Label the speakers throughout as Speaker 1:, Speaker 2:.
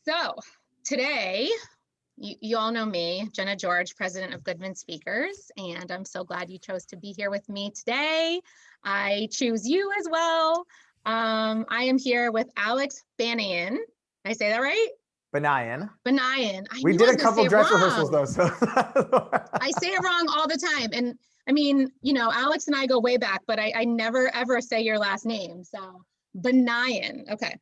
Speaker 1: So today, you all know me, Jenna George, president of Goodman Speakers, and I'm so glad you chose to be here with me today. I choose you as well. I am here with Alex Banayan. Did I say that right?
Speaker 2: Banayan.
Speaker 1: Banayan.
Speaker 2: We did a couple dress rehearsals though, so
Speaker 1: I say it wrong all the time. And I mean, Alex and I go way back, but I never ever say your last name. So Banayan. Okay.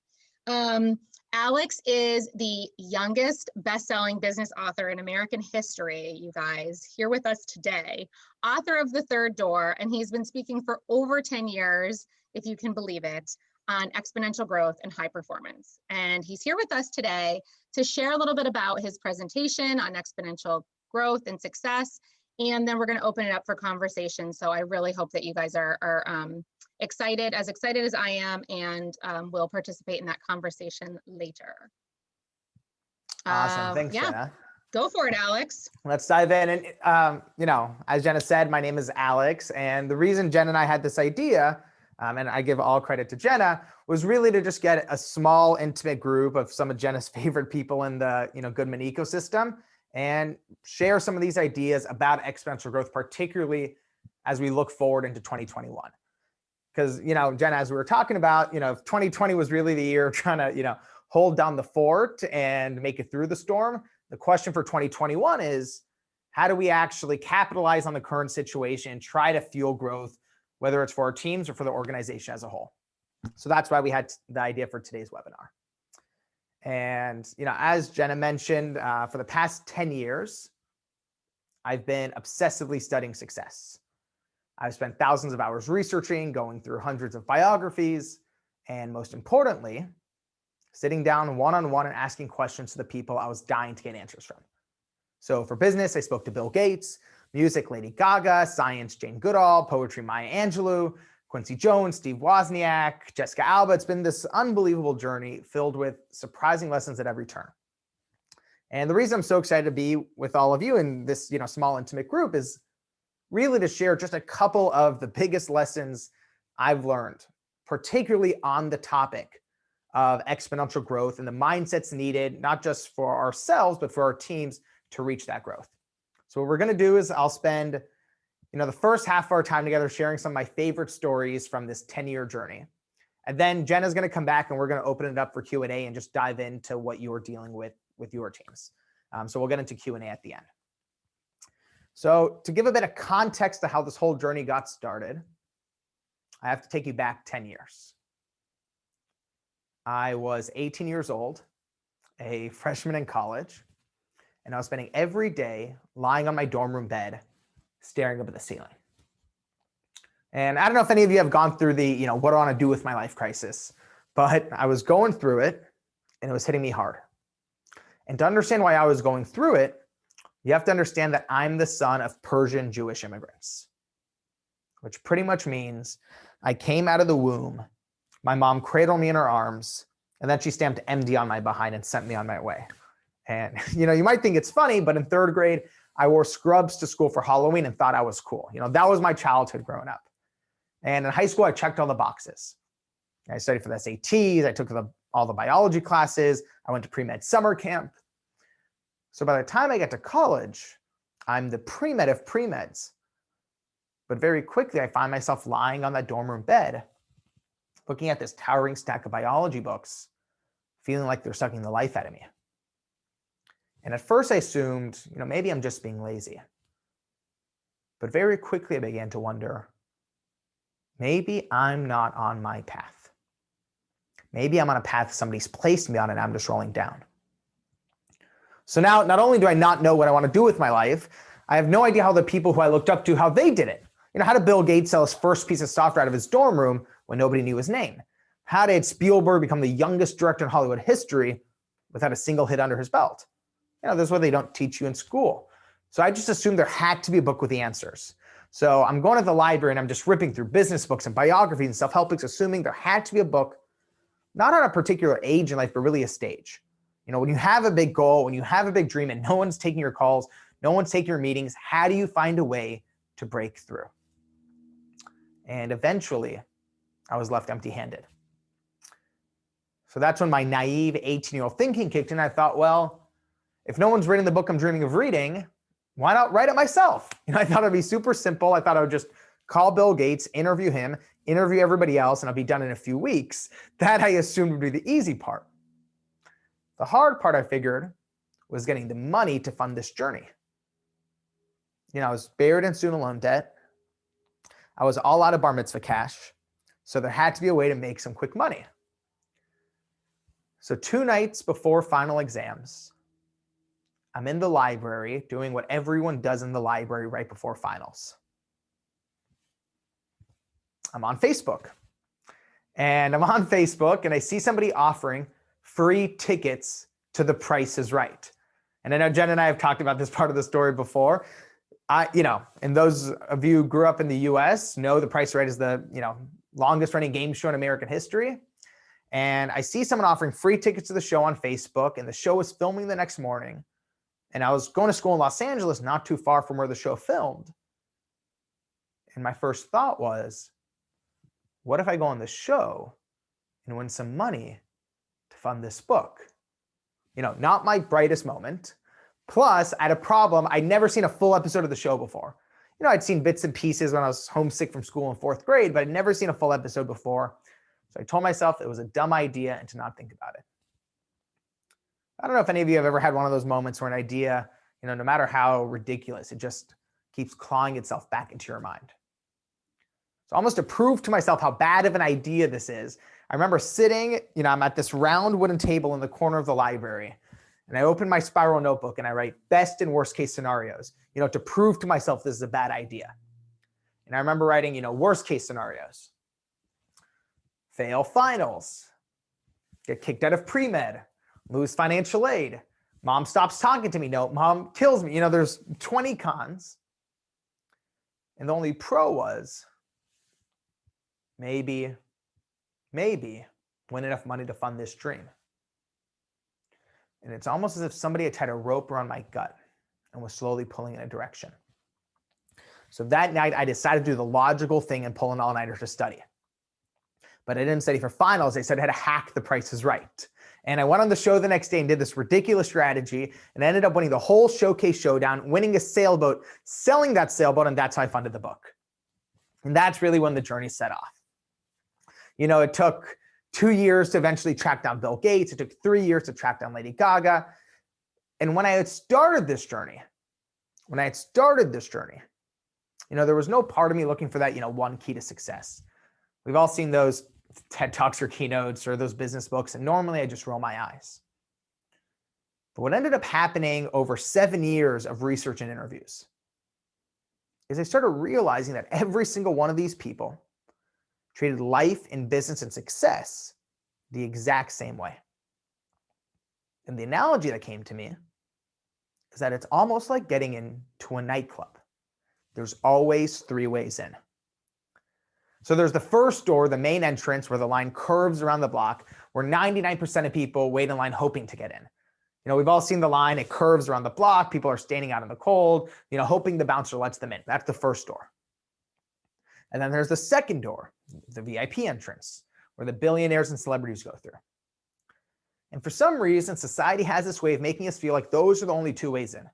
Speaker 1: Alex is the youngest best-selling business author in American history, you guys, here with us today, author of The Third Door, and he's been speaking for over 10 years, if you can believe it, on exponential growth and high performance. And he's here with us today to share a little bit about his presentation on exponential growth and success, and then we're going to open it up for conversation. So I really hope that you guys are excited as I am, and will participate in that conversation later.
Speaker 2: Awesome. Thanks, Jenna.
Speaker 1: Go for it, Alex.
Speaker 2: Let's dive in. And, as Jenna said, my name is Alex. And the reason Jenna and I had this idea, and I give all credit to Jenna, was really to just get a small, intimate group of some of Jenna's favorite people in the Goodman ecosystem and share some of these ideas about exponential growth, particularly as we look forward into 2021. Because, Jenna, as we were talking about, 2020 was really the year of trying to, hold down the fort and make it through the storm. The question for 2021 is, how do we actually capitalize on the current situation and try to fuel growth, whether it's for our teams or for the organization as a whole? So that's why we had the idea for today's webinar. And, as Jenna mentioned, for the past 10 years, I've been obsessively studying success. I've spent thousands of hours researching, going through hundreds of biographies, and most importantly, sitting down one-on-one and asking questions to the people I was dying to get answers from. So for business, I spoke to Bill Gates, music, Lady Gaga, science, Jane Goodall, poetry, Maya Angelou, Quincy Jones, Steve Wozniak, Jessica Alba. It's been this unbelievable journey filled with surprising lessons at every turn. And the reason I'm so excited to be with all of you in this, small, intimate group is really to share just a couple of the biggest lessons I've learned, particularly on the topic of exponential growth and the mindsets needed, not just for ourselves, but for our teams to reach that growth. So what we're going to do is I'll spend, the first half of our time together sharing some of my favorite stories from this 10-year journey. And then Jenna's going to come back and we're going to open it up for Q&A and just dive into what you are dealing with your teams. So we'll get into Q&A at the end. So to give a bit of context to how this whole journey got started, I have to take you back 10 years. I was 18 years old, a freshman in college, and I was spending every day lying on my dorm room bed, staring up at the ceiling. And I don't know if any of you have gone through the, what do I want to do with my life crisis, but I was going through it and it was hitting me hard. And to understand why I was going through it, you have to understand that I'm the son of Persian Jewish immigrants, which pretty much means I came out of the womb, my mom cradled me in her arms, and then she stamped MD on my behind and sent me on my way. And, you might think it's funny, but in third grade, I wore scrubs to school for Halloween and thought I was cool. That was my childhood growing up. And in high school, I checked all the boxes. I studied for the SATs. I took all the biology classes. I went to pre-med summer camp. So by the time I get to college, I'm the pre-med of pre-meds. But very quickly, I find myself lying on that dorm room bed, looking at this towering stack of biology books, feeling like they're sucking the life out of me. And at first I assumed, maybe I'm just being lazy. But very quickly I began to wonder, maybe I'm not on my path. Maybe I'm on a path somebody's placed me on and I'm just rolling down. So now, not only do I not know what I want to do with my life, I have no idea how the people who I looked up to, how they did it. How did Bill Gates sell his first piece of software out of his dorm room when nobody knew his name? How did Spielberg become the youngest director in Hollywood history without a single hit under his belt? This is what they don't teach you in school. So I just assumed there had to be a book with the answers. So I'm going to the library and I'm just ripping through business books and biographies and self-help books, assuming there had to be a book, not on a particular age in life, but really a stage. When you have a big goal, when you have a big dream and no one's taking your calls, no one's taking your meetings, how do you find a way to break through? And eventually I was left empty-handed. So that's when my naive 18-year-old thinking kicked in. I thought, well, if no one's written the book I'm dreaming of reading, why not write it myself? I thought it'd be super simple. I thought I would just call Bill Gates, interview him, interview everybody else, and I'll be done in a few weeks. That I assumed would be the easy part. The hard part, I figured, was getting the money to fund this journey. I was buried in student loan debt. I was all out of bar mitzvah cash. So there had to be a way to make some quick money. So 2 nights before final exams, I'm in the library doing what everyone does in the library right before finals. I'm on Facebook. And I'm on Facebook and I see somebody offering free tickets to The Price is Right. And I know Jen and I have talked about this part of the story before. And those of you who grew up in the US know The Price is Right is the, longest running game show in American history. And I see someone offering free tickets to the show on Facebook, and the show was filming the next morning. And I was going to school in Los Angeles, not too far from where the show filmed. And my first thought was, what if I go on the show and win some money to fund this book? Not my brightest moment. Plus, I had a problem. I'd never seen a full episode of the show before. I'd seen bits and pieces when I was homesick from school in 4th grade, but I'd never seen a full episode before. So I told myself it was a dumb idea and to not think about it. I don't know if any of you have ever had one of those moments where an idea, no matter how ridiculous, it just keeps clawing itself back into your mind. So almost to prove to myself how bad of an idea this is, I remember sitting, I'm at this round wooden table in the corner of the library, and I open my spiral notebook and I write best and worst case scenarios, to prove to myself this is a bad idea. And I remember writing, worst case scenarios. Fail finals, get kicked out of pre-med, lose financial aid, mom stops talking to me, no, mom kills me. There's 20 cons. And the only pro was maybe win enough money to fund this dream. And it's almost as if somebody had tied a rope around my gut and was slowly pulling in a direction. So that night I decided to do the logical thing and pull an all-nighter to study. But I didn't study for finals. I said I had to hack The Price is Right. And I went on the show the next day and did this ridiculous strategy and I ended up winning the whole showcase showdown, winning a sailboat, selling that sailboat, and that's how I funded the book. And that's really when the journey set off. It took 2 years to eventually track down Bill Gates. It took 3 years to track down Lady Gaga. And when I had started this journey, there was no part of me looking for that, one key to success. We've all seen those TED Talks or keynotes or those business books, and normally I just roll my eyes. But what ended up happening over 7 years of research and interviews is I started realizing that every single one of these people treated life and business and success the exact same way. And the analogy that came to me is that it's almost like getting into a nightclub. There's always 3 ways in. So there's the first door, the main entrance, where the line curves around the block, where 99% of people wait in line hoping to get in. We've all seen the line, it curves around the block, people are standing out in the cold, hoping the bouncer lets them in. That's the first door. And then there's the second door, the VIP entrance, where the billionaires and celebrities go through. And for some reason, society has this way of making us feel like those are the only 2 ways in.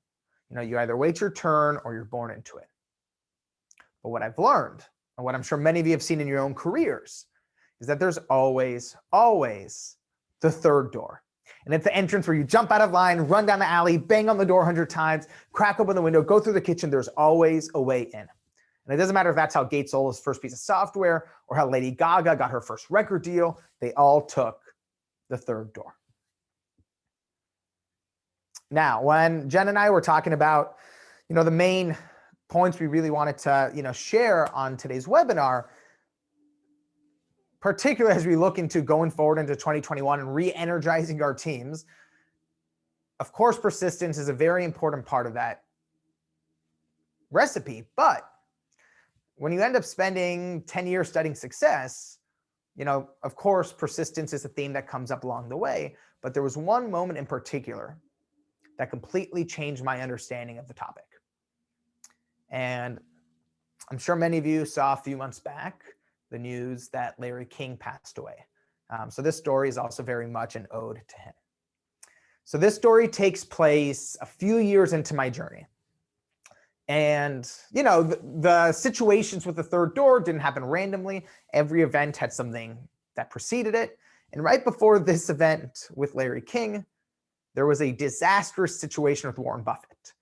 Speaker 2: You either wait your turn or you're born into it. But what I've learned, and what I'm sure many of you have seen in your own careers, is that there's always the third door. And it's the entrance where you jump out of line, run down the alley, bang on the door 100 times, crack open the window, go through the kitchen. There's always a way in. And it doesn't matter if that's how Gates sold his first piece of software or how Lady Gaga got her first record deal. They all took the third door. Now, when Jen and I were talking about, the main points we really wanted to, share on today's webinar, particularly as we look into going forward into 2021 and re-energizing our teams, of course, persistence is a very important part of that recipe. But when you end up spending 10 years studying success, of course, persistence is a theme that comes up along the way. But there was one moment in particular that completely changed my understanding of the topic. And I'm sure many of you saw a few months back the news that Larry King passed away So this story is also very much an ode to him. So this story takes place a few years into my journey. And, the situations with the third door didn't happen randomly. Every event had something that preceded it. And right before this event with Larry King, there was a disastrous situation with Warren Buffett.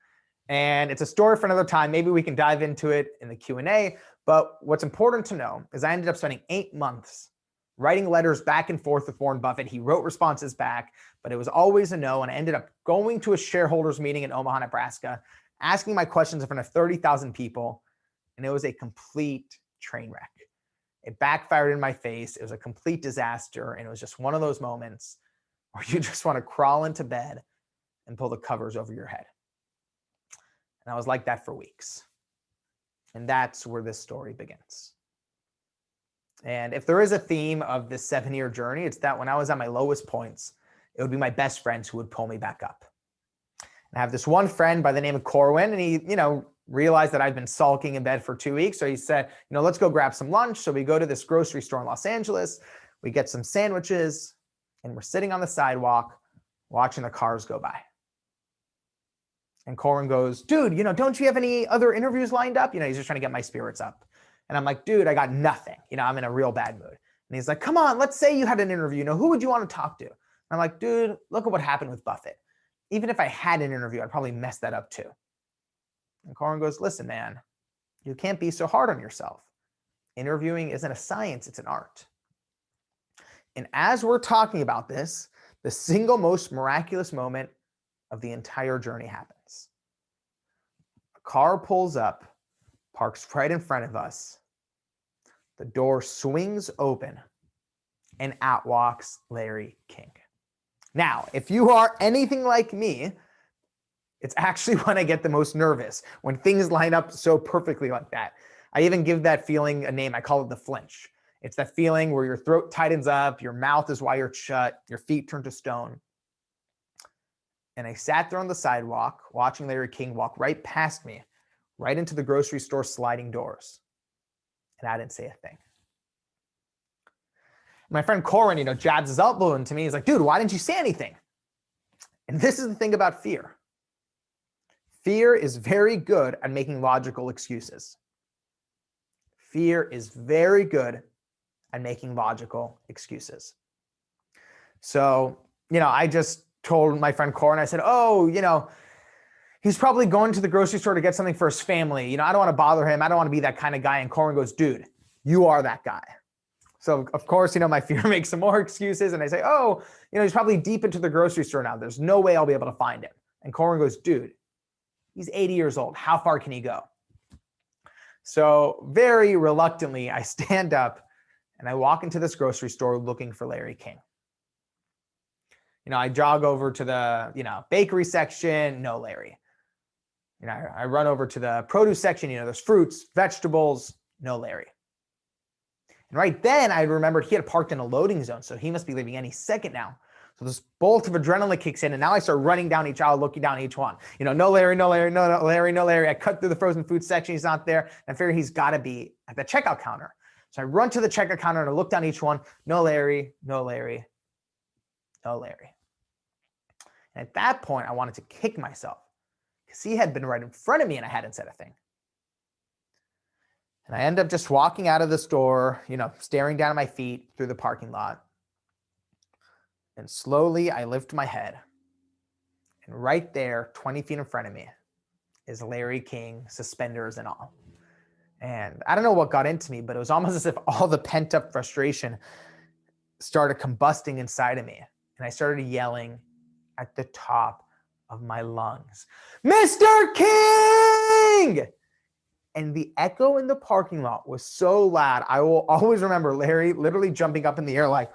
Speaker 2: And it's a story for another time. Maybe we can dive into it in the Q&A. But what's important to know is I ended up spending 8 months writing letters back and forth with Warren Buffett. He wrote responses back, but it was always a no. And I ended up going to a shareholders meeting in Omaha, Nebraska, asking my questions in front of 30,000 people. And it was a complete train wreck. It backfired in my face. It was a complete disaster. And it was just one of those moments where you just want to crawl into bed and pull the covers over your head. And I was like that for weeks. And that's where this story begins. And if there is a theme of this 7-year journey, it's that when I was at my lowest points, it would be my best friends who would pull me back up. And I have this one friend by the name of Corwin, and he, realized that I've been sulking in bed for 2 weeks. So he said, let's go grab some lunch. So we go to this grocery store in Los Angeles, we get some sandwiches, and we're sitting on the sidewalk watching the cars go by. And Corwin goes, dude, don't you have any other interviews lined up? He's just trying to get my spirits up. And I'm like, dude, I got nothing. I'm in a real bad mood. And he's like, come on, let's say you had an interview. Who would you want to talk to? And I'm like, dude, look at what happened with Buffett. Even if I had an interview, I'd probably mess that up too. And Corwin goes, listen, man, you can't be so hard on yourself. Interviewing isn't a science, it's an art. And as we're talking about this, the single most miraculous moment of the entire journey happens. A car pulls up, parks right in front of us. The door swings open, and out walks Larry King. Now, if you are anything like me, it's actually when I get the most nervous, when things line up so perfectly like that. I even give that feeling a name. I call it the flinch. It's that feeling where your throat tightens up, your mouth is wired shut, your feet turn to stone. And I sat there on the sidewalk watching Larry King walk right past me, right into the grocery store sliding doors. And I didn't say a thing. My friend Corin, jabs his elbow into me. He's like, dude, why didn't you say anything? And this is the thing about fear. Fear is very good at making logical excuses. Fear is very good at making logical excuses. So, I just told my friend Corin, I said, he's probably going to the grocery store to get something for his family. I don't want to bother him. I don't want to be that kind of guy. And Corin goes, dude, you are that guy. So of course, my fear makes some more excuses. And I say, he's probably deep into the grocery store now. There's no way I'll be able to find him. And Corin goes, dude, he's 80 years old. How far can he go? So very reluctantly, I stand up and I walk into this grocery store looking for Larry King. I jog over to the, bakery section, no Larry. I run over to the produce section, there's fruits, vegetables, no Larry. And right then I remembered he had parked in a loading zone, so he must be leaving any second now. So this bolt of adrenaline kicks in, and now I start running down each aisle, looking down each one. No Larry, no Larry, no Larry, no Larry. I cut through the frozen food section, he's not there. And I figure he's gotta be at the checkout counter. So I run to the checkout counter and I look down each one, no Larry, no Larry, no Larry. And at that point, I wanted to kick myself because he had been right in front of me and I hadn't said a thing. And I end up just walking out of the store, staring down at my feet through the parking lot. And slowly I lift my head. And right there, 20 feet in front of me, is Larry King, suspenders and all. And I don't know what got into me, but it was almost as if all the pent up frustration started combusting inside of me. And I started yelling at the top of my lungs, Mr. King! And the echo in the parking lot was so loud. I will always remember Larry literally jumping up in the air like,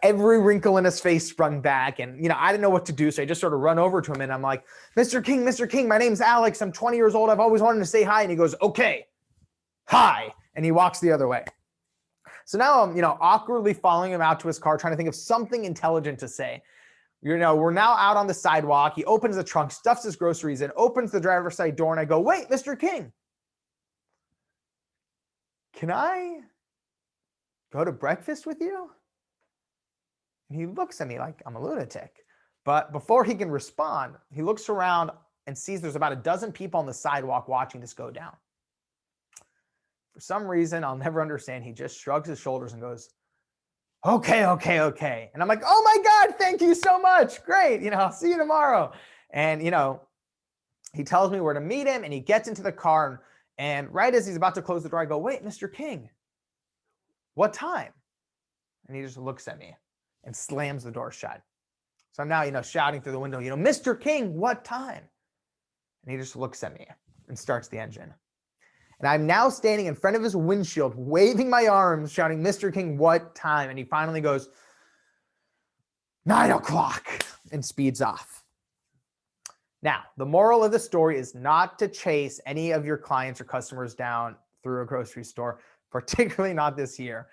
Speaker 2: every wrinkle in his face sprung back. And, I didn't know what to do. So I just sort of run over to him and I'm like, Mr. King, my name's Alex. I'm 20 years old. I've always wanted to say hi. And he goes, okay, hi. And he walks the other way. So now I'm, awkwardly following him out to his car, trying to think of something intelligent to say. We're now out on the sidewalk. He opens the trunk, stuffs his groceries in, opens the driver's side door, and I go, wait, Mr. King, can I go to breakfast with you? And he looks at me like I'm a lunatic. But before he can respond, he looks around and sees there's about a dozen people on the sidewalk watching this go down. For some reason, I'll never understand, he just shrugs his shoulders and goes, okay. And I'm like, oh my God, thank you so much. Great. I'll see you tomorrow. And, he tells me where to meet him, and he gets into the car. And right as he's about to close the door, I go, wait, Mr. King, what time? And he just looks at me and slams the door shut. So I'm now, shouting through the window, Mr. King, what time? And he just looks at me and starts the engine. And I'm now standing in front of his windshield, waving my arms, shouting, Mr. King, what time? And he finally goes, 9 o'clock, and speeds off. Now, the moral of the story is not to chase any of your clients or customers down through a grocery store, particularly not this year.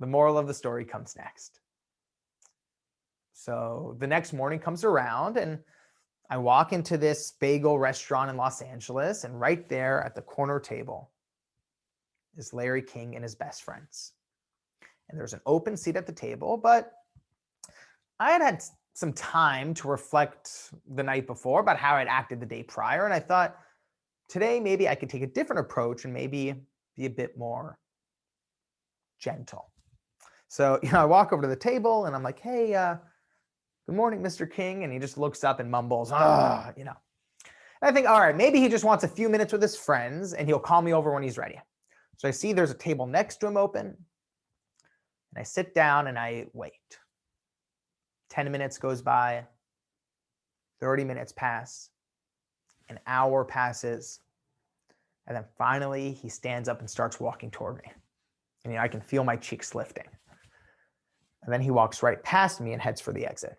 Speaker 2: The moral of the story comes next. So the next morning comes around, and I walk into this bagel restaurant in Los Angeles, and right there at the corner table is Larry King and his best friends. And there's an open seat at the table, but I had some time to reflect the night before about how I'd acted the day prior. And I thought, today maybe I could take a different approach and maybe be a bit more gentle. So, I walk over to the table and I'm like, hey, good morning, Mr. King. And he just looks up and mumbles, And I think, all right, maybe he just wants a few minutes with his friends and he'll call me over when he's ready. So I see there's a table next to him open, and I sit down and I wait. 10 minutes goes by, 30 minutes pass, an hour passes, and then finally he stands up and starts walking toward me. And I can feel my cheeks lifting. And then he walks right past me and heads for the exit.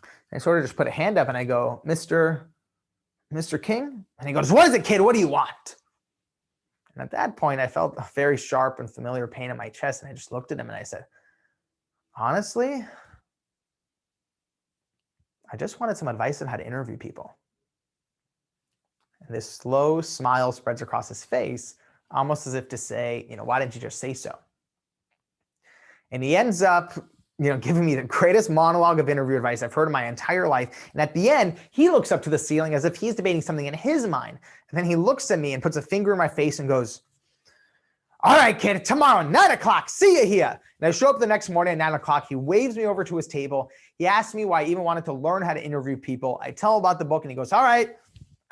Speaker 2: And I sort of just put a hand up and I go, Mr. King? And he goes, what is it, kid? What do you want? And at that point, I felt a very sharp and familiar pain in my chest. And I just looked at him and I said, honestly, I just wanted some advice on how to interview people. And this slow smile spreads across his face, almost as if to say, why didn't you just say so? And he ends up, giving me the greatest monologue of interview advice I've heard in my entire life. And at the end, he looks up to the ceiling as if he's debating something in his mind. And then he looks at me and puts a finger in my face and goes, all right, kid, tomorrow, 9 o'clock, see you here. And I show up the next morning at 9 o'clock. He waves me over to his table. He asks me why I even wanted to learn how to interview people. I tell him about the book and he goes, all right,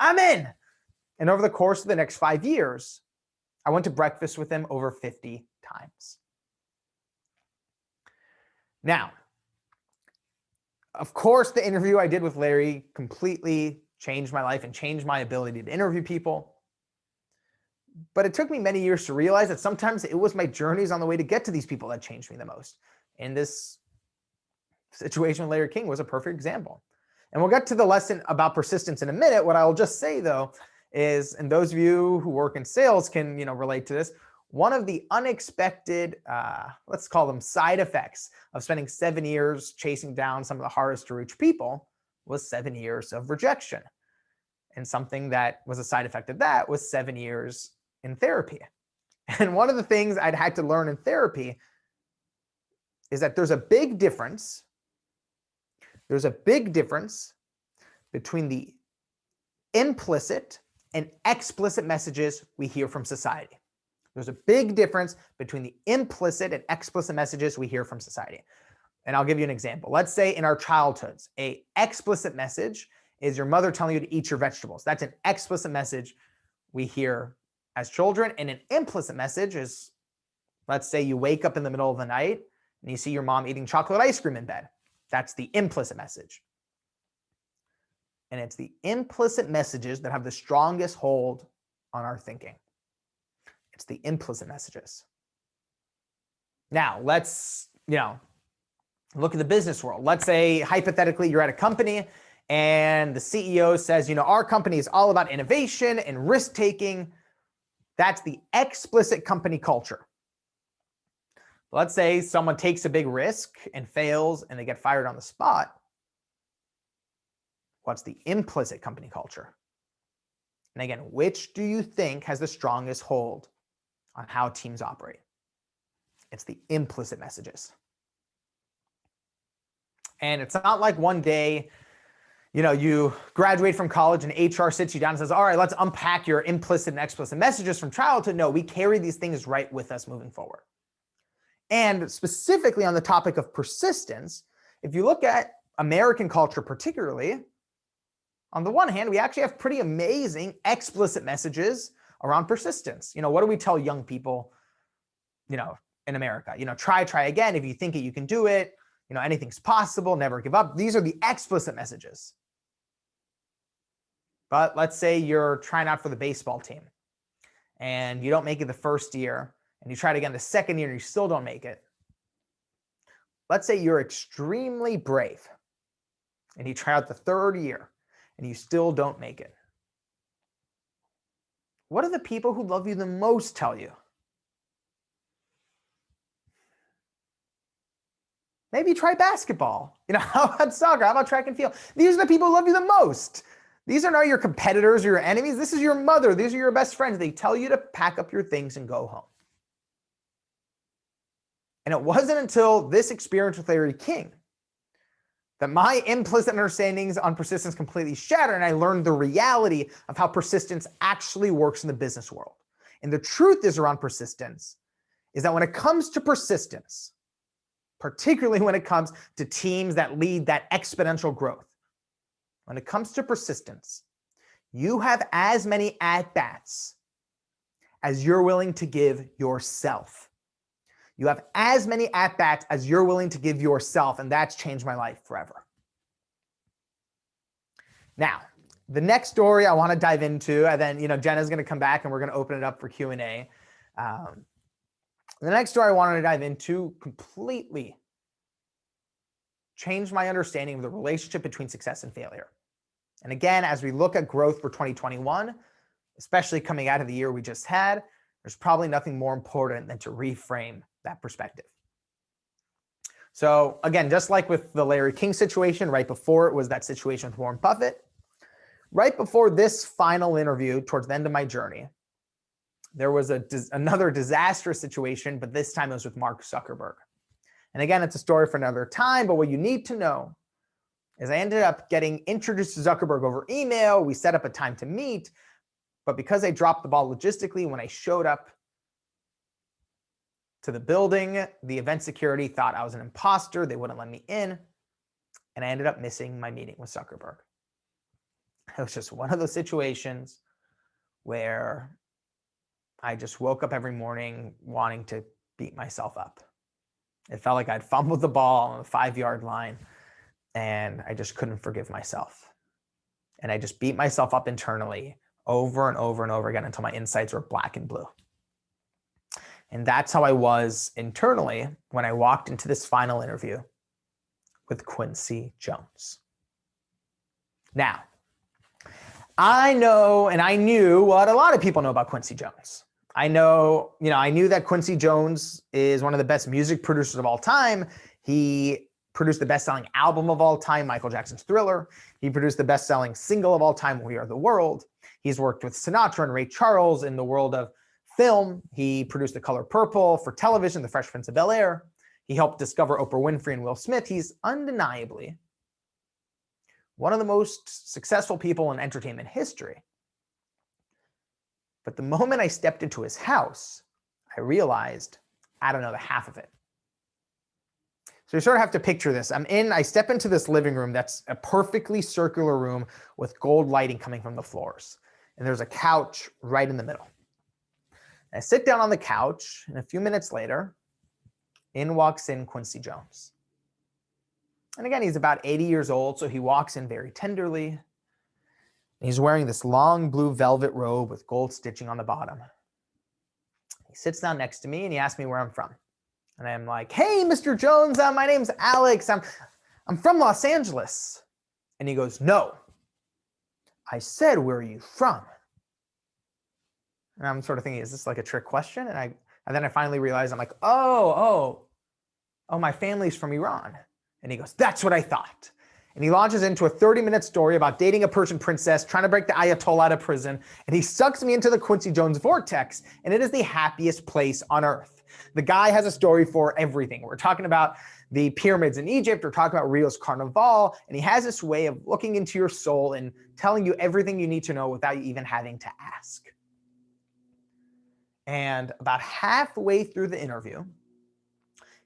Speaker 2: I'm in. And over the course of the next 5 years, I went to breakfast with him over 50 times. Now, of course, the interview I did with Larry completely changed my life and changed my ability to interview people. But it took me many years to realize that sometimes it was my journeys on the way to get to these people that changed me the most. And this situation with Larry King was a perfect example. And we'll get to the lesson about persistence in a minute. What I'll just say, though, is, and those of you who work in sales can relate to this, one of the unexpected, let's call them side effects of spending 7 years chasing down some of the hardest to reach people was 7 years of rejection. And something that was a side effect of that was 7 years in therapy. And one of the things I'd had to learn in therapy is that there's a big difference. There's a big difference between the implicit and explicit messages we hear from society. There's a big difference between the implicit and explicit messages we hear from society. And I'll give you an example. Let's say in our childhoods, an explicit message is your mother telling you to eat your vegetables. That's an explicit message we hear as children. And an implicit message is, let's say you wake up in the middle of the night and you see your mom eating chocolate ice cream in bed. That's the implicit message. And it's the implicit messages that have the strongest hold on our thinking. It's the implicit messages. Now, let's, look at the business world. Let's say, hypothetically, you're at a company and the CEO says, our company is all about innovation and risk-taking. That's the explicit company culture. Let's say someone takes a big risk and fails and they get fired on the spot. What's the implicit company culture? And again, which do you think has the strongest hold on how teams operate? It's the implicit messages. And it's not like one day, you graduate from college and HR sits you down and says, all right, let's unpack your implicit and explicit messages from childhood. No, we carry these things right with us moving forward. And specifically on the topic of persistence, if you look at American culture particularly, on the one hand, we actually have pretty amazing explicit messages around persistence. What do we tell young people, in America? Try again. If you think it, you can do it. Anything's possible, never give up. These are the explicit messages. But let's say you're trying out for the baseball team and you don't make it the first year and you try it again the second year and you still don't make it. Let's say you're extremely brave and you try out the third year and you still don't make it. What do the people who love you the most tell you? Maybe try basketball. How about soccer? How about track and field? These are the people who love you the most. These are not your competitors or your enemies. This is your mother. These are your best friends. They tell you to pack up your things and go home. And it wasn't until this experience with Larry King that my implicit understandings on persistence completely shattered, and I learned the reality of how persistence actually works in the business world. And the truth is around persistence is that when it comes to persistence, particularly when it comes to teams that lead that exponential growth, when it comes to persistence, you have as many at-bats as you're willing to give yourself. You have as many at-bats as you're willing to give yourself, and that's changed my life forever. Now, the next story I want to dive into, and then Jenna's going to come back and we're going to open it up for Q&A. The next story I wanted to dive into completely changed my understanding of the relationship between success and failure. And again, as we look at growth for 2021, especially coming out of the year we just had, there's probably nothing more important than to reframe that perspective. So again, just like with the Larry King situation, right before it was that situation with Warren Buffett, right before this final interview towards the end of my journey, there was another disastrous situation, but this time it was with Mark Zuckerberg. And again, it's a story for another time, but what you need to know is I ended up getting introduced to Zuckerberg over email. We set up a time to meet, but because I dropped the ball logistically, when I showed up to the building, the event security thought I was an imposter. They wouldn't let me in, and I ended up missing my meeting with Zuckerberg. It was just one of those situations where I just woke up every morning wanting to beat myself up. It felt like I'd fumbled the ball on the 5-yard line and I just couldn't forgive myself. And I just beat myself up internally over and over and over again until my insides were black and blue. And that's how I was internally when I walked into this final interview with Quincy Jones. Now, I know and I knew what a lot of people know about Quincy Jones. I knew that Quincy Jones is one of the best music producers of all time. He produced the best-selling album of all time, Michael Jackson's Thriller. He produced the best-selling single of all time, We Are the World. He's worked with Sinatra and Ray Charles in the world of film. He produced The Color Purple for television, The Fresh Prince of Bel-Air. He helped discover Oprah Winfrey and Will Smith. He's undeniably one of the most successful people in entertainment history. But the moment I stepped into his house, I realized I don't know the half of it. So you sort of have to picture this. I step into this living room that's a perfectly circular room with gold lighting coming from the floors. And there's a couch right in the middle. And I sit down on the couch, and a few minutes later, in walks in Quincy Jones. And again, he's about 80 years old, so he walks in very tenderly. He's wearing this long blue velvet robe with gold stitching on the bottom. He sits down next to me and he asks me where I'm from. And I'm like, hey, Mr. Jones, my name's Alex. I'm from Los Angeles. And he goes, no, I said, where are you from? And I'm sort of thinking, is this like a trick question? And then I finally realized, I'm like, oh, my family's from Iran. And he goes, that's what I thought. And he launches into a 30-minute story about dating a Persian princess, trying to break the Ayatollah out of prison. And he sucks me into the Quincy Jones vortex. And it is the happiest place on earth. The guy has a story for everything. We're talking about the pyramids in Egypt or talk about Rio's Carnival. And he has this way of looking into your soul and telling you everything you need to know without you even having to ask. And about halfway through the interview,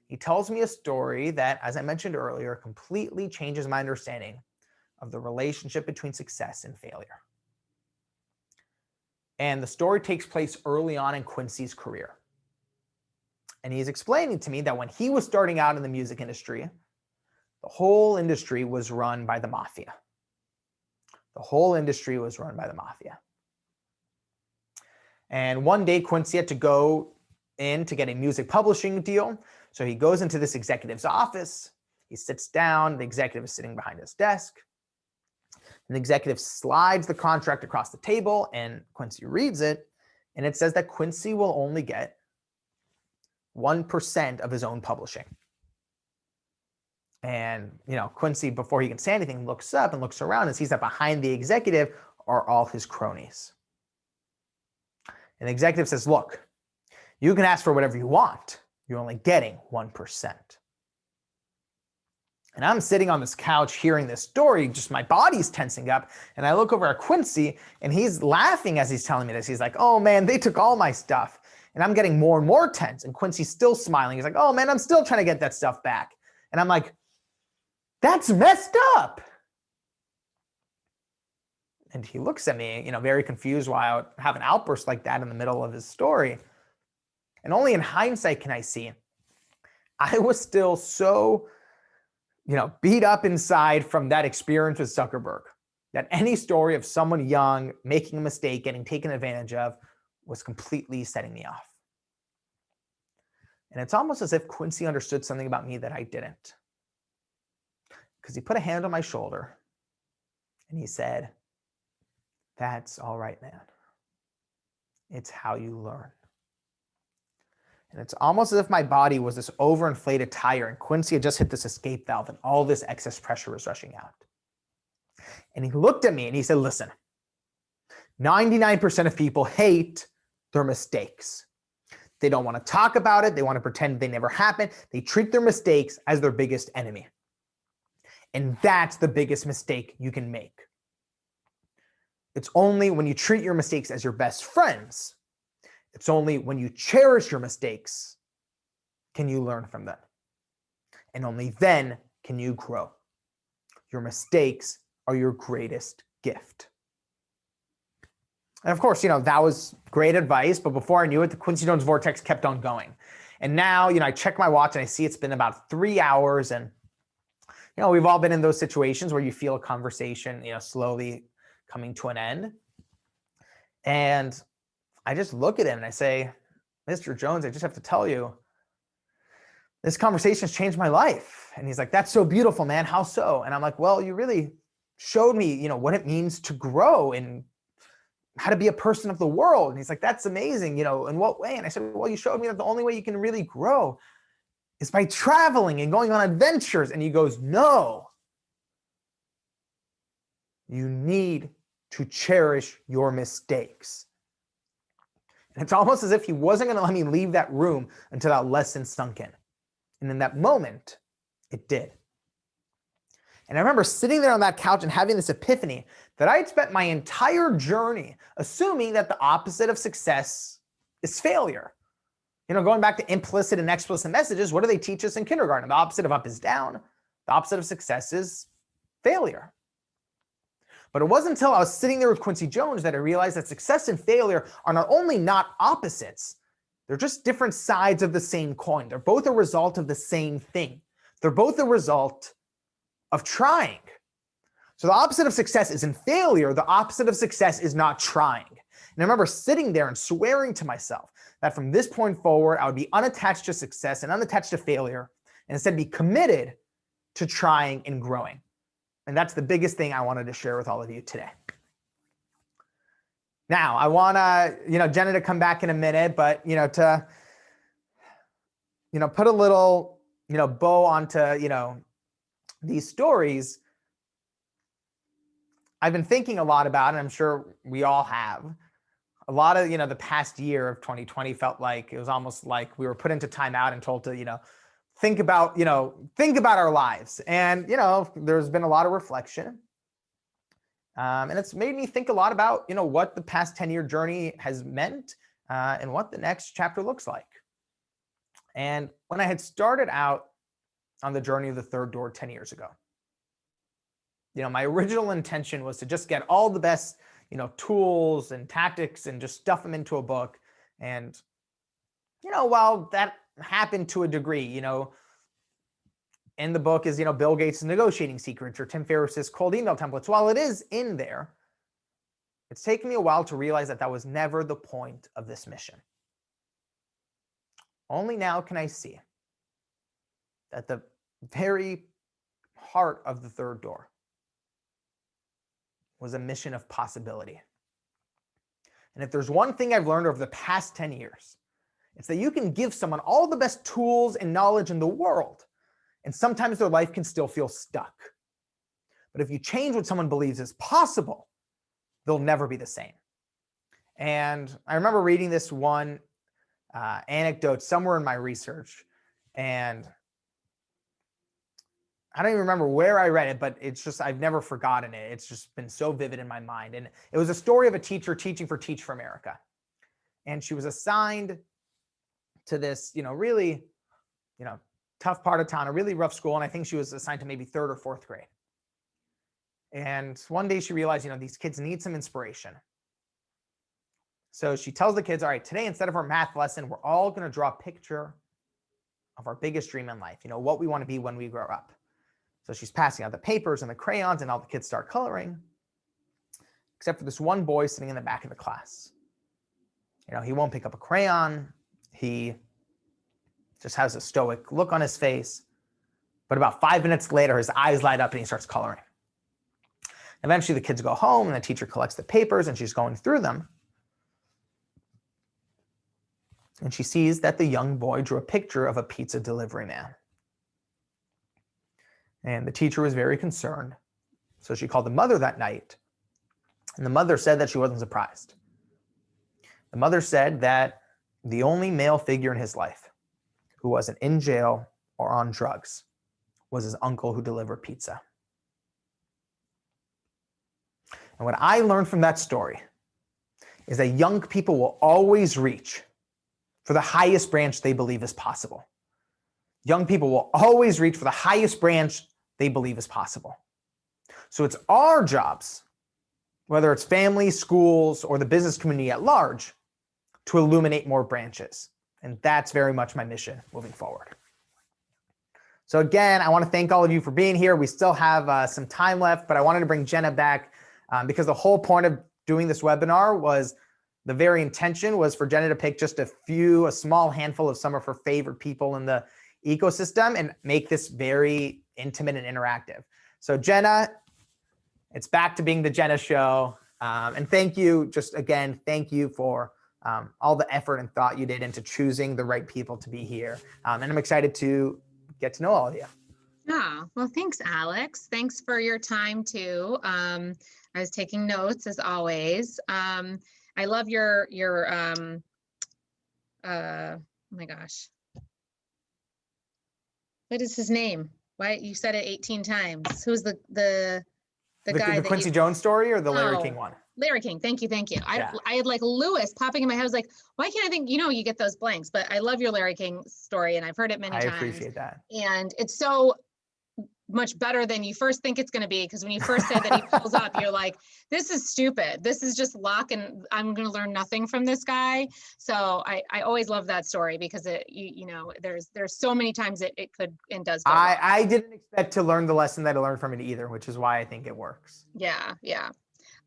Speaker 2: he tells me a story that, as I mentioned earlier, completely changes my understanding of the relationship between success and failure. And the story takes place early on in Quincy's career. And he's explaining to me that when he was starting out in the music industry, the whole industry was run by the mafia. The whole industry was run by the mafia. And one day Quincy had to go in to get a music publishing deal. So he goes into this executive's office. He sits down. The executive is sitting behind his desk. And the executive slides the contract across the table, and Quincy reads it. And it says that Quincy will only get 1% of his own publishing. And, Quincy, before he can say anything, looks up and looks around and sees that behind the executive are all his cronies. And the executive says, look, you can ask for whatever you want. You're only getting 1%. And I'm sitting on this couch hearing this story, just my body's tensing up. And I look over at Quincy and he's laughing as he's telling me this. He's like, oh man, they took all my stuff. And I'm getting more and more tense. And Quincy's still smiling. He's like, oh man, I'm still trying to get that stuff back. And I'm like, that's messed up. And he looks at me, very confused why I would have an outburst like that in the middle of his story. And only in hindsight can I see I was still so, beat up inside from that experience with Zuckerberg, that any story of someone young making a mistake, getting taken advantage of, was completely setting me off. And it's almost as if Quincy understood something about me that I didn't. Because he put a hand on my shoulder and he said, that's all right, man. It's how you learn. And it's almost as if my body was this overinflated tire and Quincy had just hit this escape valve and all this excess pressure was rushing out. And he looked at me and he said, listen, 99% of people hate their mistakes. They don't want to talk about it. They want to pretend they never happened. They treat their mistakes as their biggest enemy. And that's the biggest mistake you can make. It's only when you treat your mistakes as your best friends, it's only when you cherish your mistakes can you learn from them. And only then can you grow. Your mistakes are your greatest gift. And of course, that was great advice, but before I knew it, the Quincy Jones vortex kept on going. And now, I check my watch and I see it's been about 3 hours. And, we've all been in those situations where you feel a conversation, slowly coming to an end. And I just look at him and I say, Mr. Jones, I just have to tell you, this conversation has changed my life. And he's like, that's so beautiful, man. How so? And I'm like, well, you really showed me, what it means to grow and how to be a person of the world. And he's like, that's amazing. In what way? And I said, well, you showed me that the only way you can really grow is by traveling and going on adventures. And he goes, no, you need to cherish your mistakes. And it's almost as if he wasn't going to let me leave that room until that lesson sunk in. And in that moment, it did. And I remember sitting there on that couch and having this epiphany that I had spent my entire journey assuming that the opposite of success is failure. Going back to implicit and explicit messages, what do they teach us in kindergarten? The opposite of up is down. The opposite of success is failure. But it wasn't until I was sitting there with Quincy Jones that I realized that success and failure are not only not opposites, they're just different sides of the same coin. They're both a result of the same thing. They're both a result of trying. So the opposite of success isn't failure. The opposite of success is not trying. And I remember sitting there and swearing to myself that from this point forward, I would be unattached to success and unattached to failure, and instead be committed to trying and growing. And that's the biggest thing I wanted to share with all of you today. Now, I want Jenna to come back in a minute, but, to, put a little, bow onto, these stories, I've been thinking a lot about, and I'm sure we all have, a lot of, the past year of 2020 felt like it was almost like we were put into timeout and told to, think about our lives. And, there's been a lot of reflection. And it's made me think a lot about, what the past 10-year journey has meant and what the next chapter looks like. And when I had started out on the journey of the third door 10 years ago, my original intention was to just get all the best, tools and tactics and just stuff them into a book. And, while that happened to a degree, in the book is, Bill Gates' negotiating secrets or Tim Ferriss's cold email templates. While it is in there, it's taken me a while to realize that was never the point of this mission. Only now can I see that the very heart of the third door was a mission of possibility. And if there's one thing I've learned over the past 10 years, it's that you can give someone all the best tools and knowledge in the world, and sometimes their life can still feel stuck. But if you change what someone believes is possible, they'll never be the same. And I remember reading this one anecdote somewhere in my research, and I don't even remember where I read it, but it's just, I've never forgotten it. It's just been so vivid in my mind. And it was a story of a teacher teaching for Teach for America. And she was assigned to this, really, tough part of town, a really rough school. And I think she was assigned to maybe third or fourth grade. And one day she realized, these kids need some inspiration. So she tells the kids, all right, today, instead of our math lesson, we're all going to draw a picture of our biggest dream in life, what we want to be when we grow up. So she's passing out the papers and the crayons, and all the kids start coloring, except for this one boy sitting in the back of the class. He won't pick up a crayon. He just has a stoic look on his face. But about 5 minutes later, his eyes light up and he starts coloring. Eventually, the kids go home and the teacher collects the papers and she's going through them. And she sees that the young boy drew a picture of a pizza delivery man. And the teacher was very concerned. So she called the mother that night. And the mother said that she wasn't surprised. The mother said that the only male figure in his life who wasn't in jail or on drugs was his uncle who delivered pizza. And what I learned from that story is that young people will always reach for the highest branch they believe is possible. Young people will always reach for the highest branch they believe is possible. So it's our jobs, whether it's families, schools, or the business community at large, to illuminate more branches. And that's very much my mission moving forward. So again, I want to thank all of you for being here. We still have some time left, but I wanted to bring Jenna back because the whole point of doing this webinar was, the very intention was for Jenna to pick just a small handful of some of her favorite people in the ecosystem and make this very intimate and interactive. So Jenna, it's back to being the Jenna Show. And thank you, thank you for all the effort and thought you did into choosing the right people to be here. And I'm excited to get to know all of you.
Speaker 1: Yeah, well, thanks, Alex. Thanks for your time too. I was taking notes as always. I love your oh my gosh. What is his name? Why you said it 18 times? Who's the guy?
Speaker 2: The Quincy Jones story or the Larry
Speaker 1: Oh,
Speaker 2: King one?
Speaker 1: Larry King. Thank you.
Speaker 2: Yeah.
Speaker 1: I had like Lewis popping in my head. I was like, why can't I think, you get those blanks, but I love your Larry King story and I've heard it many times.
Speaker 2: I appreciate that.
Speaker 1: And it's so much better than you first think it's going to be. Because when you first said that he pulls up, you're like, this is stupid. This is just luck and I'm going to learn nothing from this guy. So I always love that story because there's so many times it could and does go wrong.
Speaker 2: I didn't expect to learn the lesson that I learned from it either, which is why I think it works.
Speaker 1: Yeah.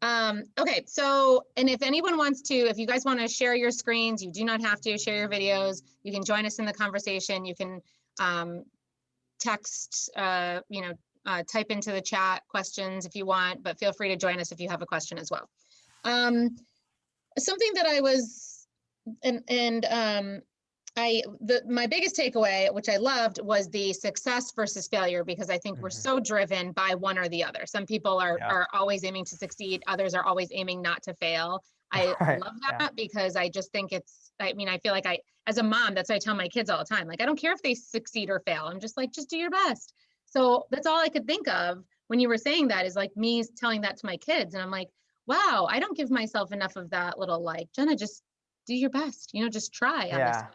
Speaker 1: Okay. So, and if anyone wants to, if you guys want to share your screens, you do not have to share your videos. You can join us in the conversation. You can text, type into the chat questions if you want, but feel free to join us if you have a question as well. Something that I was, My biggest takeaway, which I loved, was the success versus failure, because I think we're so driven by one or the other. Some people are always aiming to succeed. Others are always aiming not to fail. I
Speaker 2: Right.
Speaker 1: love that because I just think I mean, I feel like as a mom, that's what I tell my kids all the time. Like, I don't care if they succeed or fail. I'm just like, just do your best. So that's all I could think of when you were saying that, is like me telling that to my kids. And I'm like, wow, I don't give myself enough of that little, like, Jenna, just do your best, just try on this
Speaker 2: Yeah.
Speaker 1: one.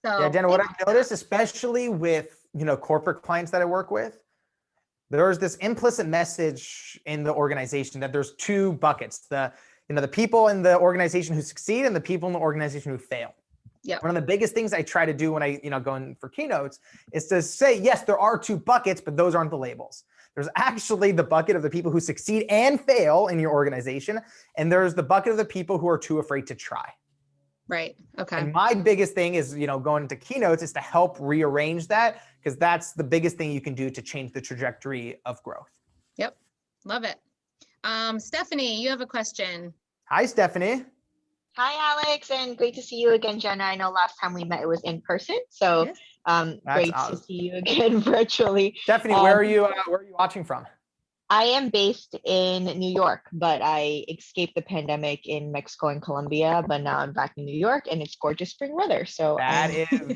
Speaker 2: Yeah,
Speaker 1: So
Speaker 2: Jenna, what I've noticed, especially with, corporate clients that I work with, there's this implicit message in the organization that there's two buckets: the people in the organization who succeed and the people in the organization who fail.
Speaker 1: yeah,
Speaker 2: One of the biggest things I try to do when I, go in for keynotes is to say, yes, there are two buckets, but those aren't the labels. There's actually the bucket of the people who succeed and fail in your organization, and there's the bucket of the people who are too afraid to try.
Speaker 1: right. Okay.
Speaker 2: And my biggest thing is, going into keynotes is to help rearrange that, because that's the biggest thing you can do to change the trajectory of growth.
Speaker 1: Yep. Love it. Stephanie, you have a question.
Speaker 2: Hi, Stephanie.
Speaker 3: Hi, Alex, and great to see you again, Jenna. I know last time we met it was in person, so
Speaker 1: Yes.
Speaker 3: great to see you again virtually.
Speaker 2: Stephanie, where are you watching from?
Speaker 3: I am based in New York, but I escaped the pandemic in Mexico and Colombia, but now I'm back in New York and it's gorgeous spring weather. So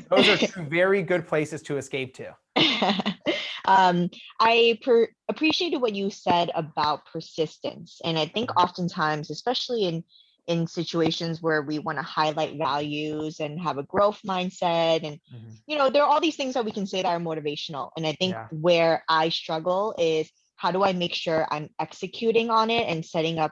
Speaker 2: Those are two very good places to escape to.
Speaker 3: I appreciated what you said about persistence. And I think oftentimes, especially in situations where we want to highlight values and have a growth mindset, and there are all these things that we can say that are motivational. And I think where I struggle is, how do I make sure I'm executing on it and setting up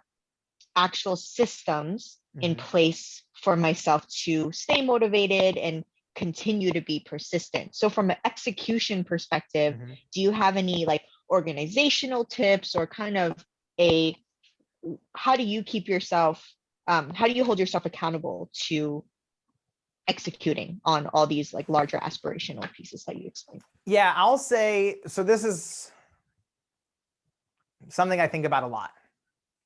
Speaker 3: actual systems in place for myself to stay motivated and continue to be persistent? So from an execution perspective, do you have any like organizational tips, or kind of how do you keep yourself, how do you hold yourself accountable to executing on all these like larger aspirational pieces that you explained?
Speaker 2: Yeah, I'll say, so this is something I think about a lot,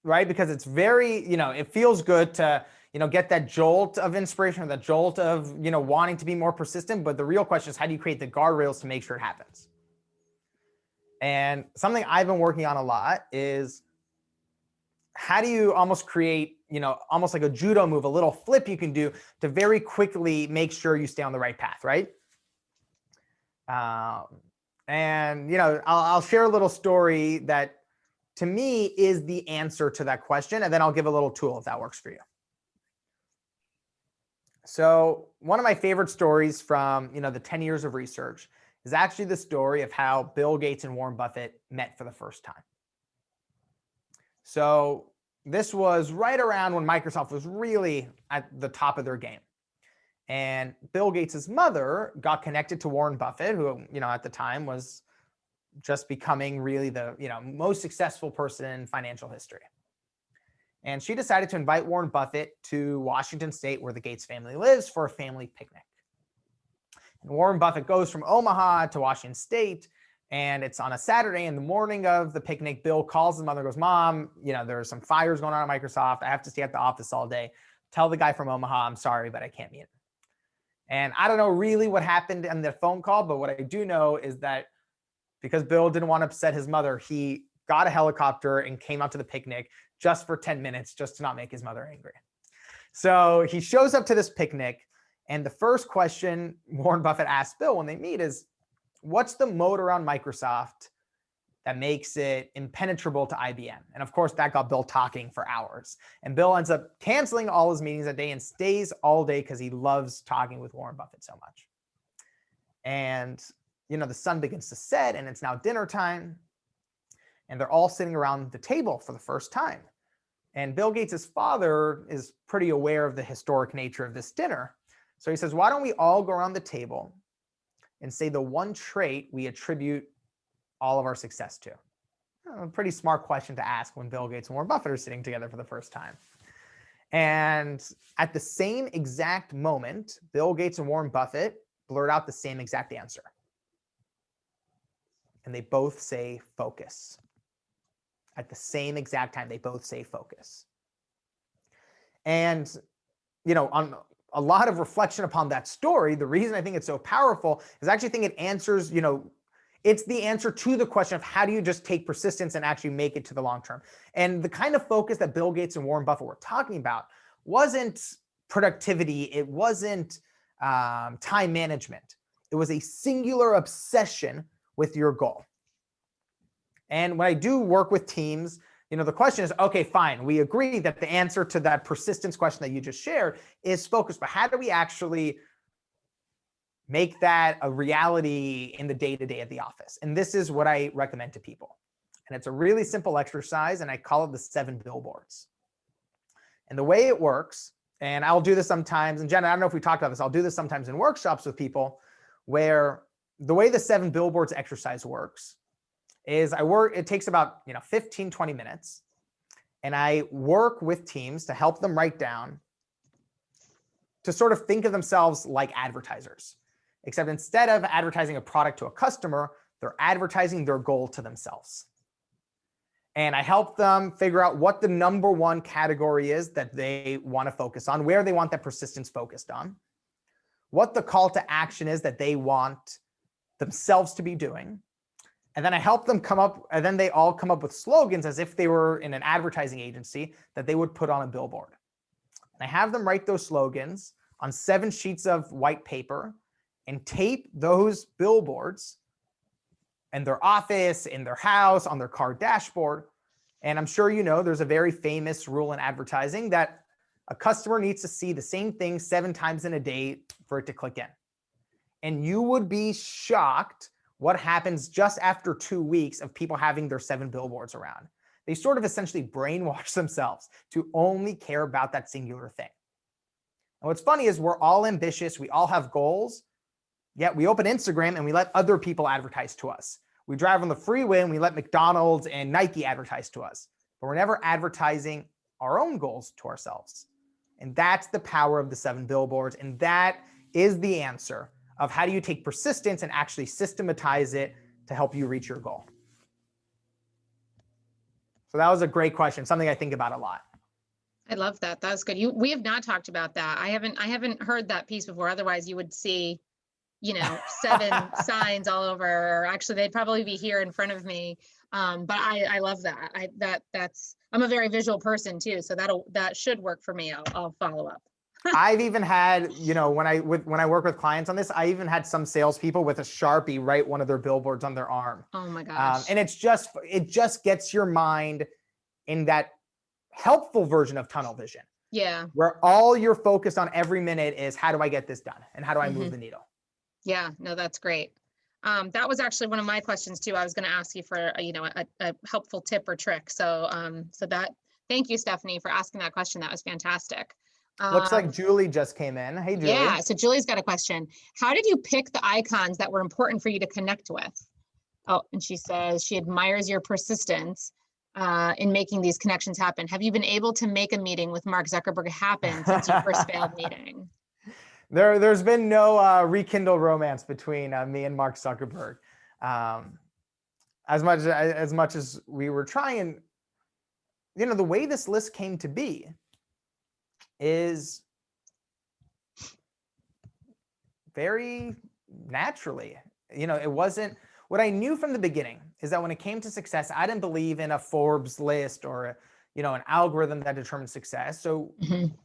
Speaker 2: right? Because it's very, it feels good to, get that jolt of inspiration, or that jolt of, wanting to be more persistent. But the real question is, how do you create the guardrails to make sure it happens? And something I've been working on a lot is, how do you almost create, almost like a judo move, a little flip you can do to very quickly make sure you stay on the right path, right? And, I'll share a little story that to me is the answer to that question. And then I'll give a little tool if that works for you. So one of my favorite stories from, the 10 years of research is actually the story of how Bill Gates and Warren Buffett met for the first time. So this was right around when Microsoft was really at the top of their game. And Bill Gates's mother got connected to Warren Buffett, who, at the time was just becoming really the, most successful person in financial history. And she decided to invite Warren Buffett to Washington State, where the Gates family lives, for a family picnic. And Warren Buffett goes from Omaha to Washington State, and it's on a Saturday. In the morning of the picnic, Bill calls his mother and goes, "Mom, there's some fires going on at Microsoft. I have to stay at the office all day. Tell the guy from Omaha, I'm sorry, but I can't meet him." And I don't know really what happened in the phone call, but what I do know is that because Bill didn't want to upset his mother, he got a helicopter and came out to the picnic just for 10 minutes, just to not make his mother angry. So he shows up to this picnic, and the first question Warren Buffett asks Bill when they meet is, what's the moat around Microsoft that makes it impenetrable to IBM? And of course, that got Bill talking for hours. And Bill ends up canceling all his meetings that day and stays all day because he loves talking with Warren Buffett so much. And the sun begins to set, and it's now dinner time, and they're all sitting around the table for the first time. And Bill Gates' father is pretty aware of the historic nature of this dinner. So he says, why don't we all go around the table and say the one trait we attribute all of our success to? A pretty smart question to ask when Bill Gates and Warren Buffett are sitting together for the first time. And at the same exact moment, Bill Gates and Warren Buffett blurt out the same exact answer. And they both say focus. At the same exact time, they both say focus. And, a lot of reflection upon that story, the reason I think it's so powerful is I actually think it answers, it's the answer to the question of how do you just take persistence and actually make it to the long term. And the kind of focus that Bill Gates and Warren Buffett were talking about wasn't productivity. It wasn't time management. It was a singular obsession with your goal. And when I do work with teams, the question is, okay, fine. We agree that the answer to that persistence question that you just shared is focused, but how do we actually make that a reality in the day-to-day of the office? And this is what I recommend to people. And it's a really simple exercise, and I call it the 7 billboards. And the way it works, and I'll do this sometimes, and Jenna, I don't know if we talked about this, I'll do this sometimes in workshops with people, where the way the 7 billboards exercise works is it takes about 15, 20 minutes. And I work with teams to help them write down, to sort of think of themselves like advertisers, except instead of advertising a product to a customer, they're advertising their goal to themselves. And I help them figure out what the number one category is that they want to focus on, where they want that persistence focused on, what the call to action is that they want themselves to be doing. And then I help them come up, and then they all come up with slogans as if they were in an advertising agency that they would put on a billboard. And I have them write those slogans on 7 sheets of white paper and tape those billboards in their office, in their house, on their car dashboard. And I'm sure there's a very famous rule in advertising that a customer needs to see the same thing 7 times in a day for it to click in. And you would be shocked what happens just after 2 weeks of people having their 7 billboards around. They sort of essentially brainwash themselves to only care about that singular thing. And what's funny is we're all ambitious. We all have goals, yet we open Instagram and we let other people advertise to us. We drive on the freeway and we let McDonald's and Nike advertise to us, but we're never advertising our own goals to ourselves. And that's the power of the 7 billboards. And that is the answer of how do you take persistence and actually systematize it to help you reach your goal. So that was a great question, something I think about a lot.
Speaker 1: I love that. That was good. We have not talked about that. I haven't heard that piece before. Otherwise you would see, 7 signs all over, or actually they'd probably be here in front of me. But I love that. I'm a very visual person too. So that should work for me. I'll follow up.
Speaker 2: I've even had, when I work with clients on this, I even had some salespeople with a Sharpie write one of their billboards on their arm.
Speaker 1: Oh my gosh.
Speaker 2: And it just gets your mind in that helpful version of tunnel vision.
Speaker 1: Yeah.
Speaker 2: Where all you're focused on every minute is how do I get this done? And how do I move the needle?
Speaker 1: Yeah, no, that's great. That was actually one of my questions too. I was going to ask you for, a helpful tip or trick. So thank you, Stephanie, for asking that question. That was fantastic.
Speaker 2: Looks like Julie just came in. Hey, Julie.
Speaker 1: Yeah, so Julie's got a question. How did you pick the icons that were important for you to connect with? Oh, and she says she admires your persistence in making these connections happen. Have you been able to make a meeting with Mark Zuckerberg happen since your first failed meeting?
Speaker 2: There's been no rekindle romance between me and Mark Zuckerberg. As much as we were trying, the way this list came to be is very naturally. It wasn't what I knew from the beginning is that when it came to success, I didn't believe in a Forbes list or an algorithm that determines success. So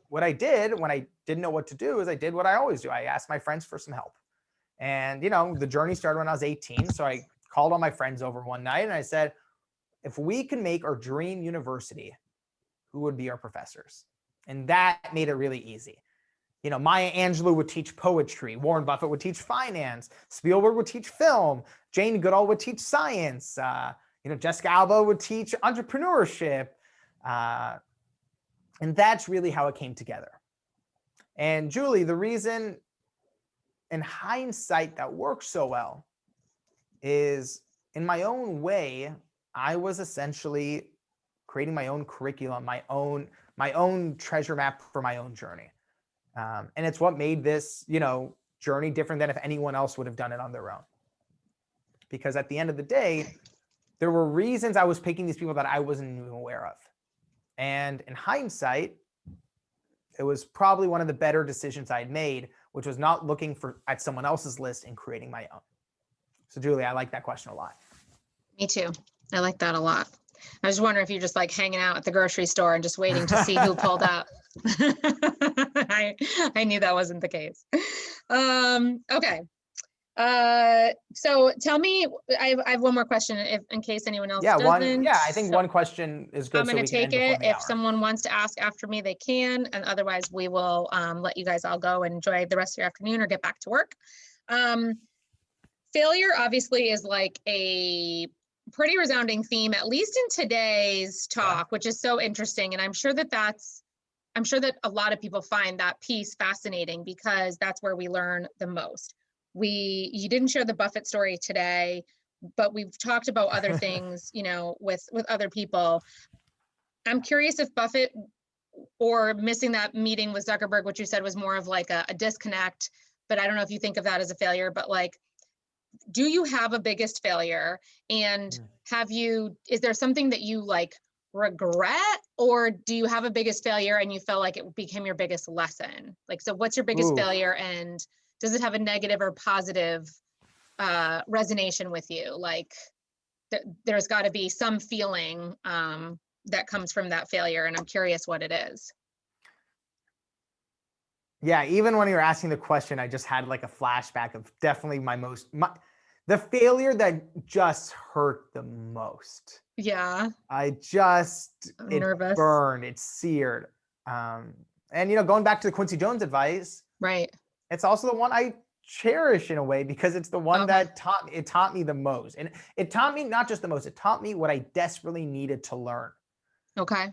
Speaker 2: what I did when I didn't know what to do is I did what I always do. I asked my friends for some help. And the journey started when I was 18. So I called all my friends over one night and I said, if we can make our dream university, who would be our professors? And that made it really easy. Maya Angelou would teach poetry. Warren Buffett would teach finance. Spielberg would teach film. Jane Goodall would teach science. Jessica Alba would teach entrepreneurship. And that's really how it came together. And Julie, the reason in hindsight that works so well is in my own way, I was essentially creating my own curriculum, my own treasure map for my own journey. And it's what made this, journey different than if anyone else would have done it on their own. Because at the end of the day, there were reasons I was picking these people that I wasn't even aware of. And in hindsight, it was probably one of the better decisions I'd made, which was not looking at someone else's list and creating my own. So Julie, I like that question a lot.
Speaker 1: Me too. I like that a lot. I was wondering if you're just like hanging out at the grocery store and just waiting to see who pulled up. I knew that wasn't the case. Okay. So tell me, I have one more question in case anyone else doesn't.
Speaker 2: I think one question is good.
Speaker 1: I'm going to take it. If someone wants to ask after me, they can, and otherwise we will let you guys all go and enjoy the rest of your afternoon or get back to work. Failure obviously is like a pretty resounding theme, at least in today's talk, which is so interesting. And I'm sure that a lot of people find that piece fascinating because that's where we learn the most. You didn't share the Buffett story today, but we've talked about other things, with other people. I'm curious if Buffett or missing that meeting with Zuckerberg, which you said was more of like a disconnect, but I don't know if you think of that as a failure, but like, do you have a biggest failure? And is there something that you like regret, or do you have a biggest failure and you felt like it became your biggest lesson? Like, so what's your biggest failure, and does it have a negative or positive resonation with you? Like there's got to be some feeling that comes from that failure, and I'm curious what it is.
Speaker 2: Yeah, even when you were asking the question, I just had like a flashback of definitely the failure that just hurt the most.
Speaker 1: Yeah.
Speaker 2: It
Speaker 1: nervous.
Speaker 2: Burned, it seared. And going back to the Quincy Jones advice,
Speaker 1: right?
Speaker 2: It's also the one I cherish in a way because it's the one that taught me the most. And it taught me not just the most, it taught me what I desperately needed to learn.
Speaker 1: Okay.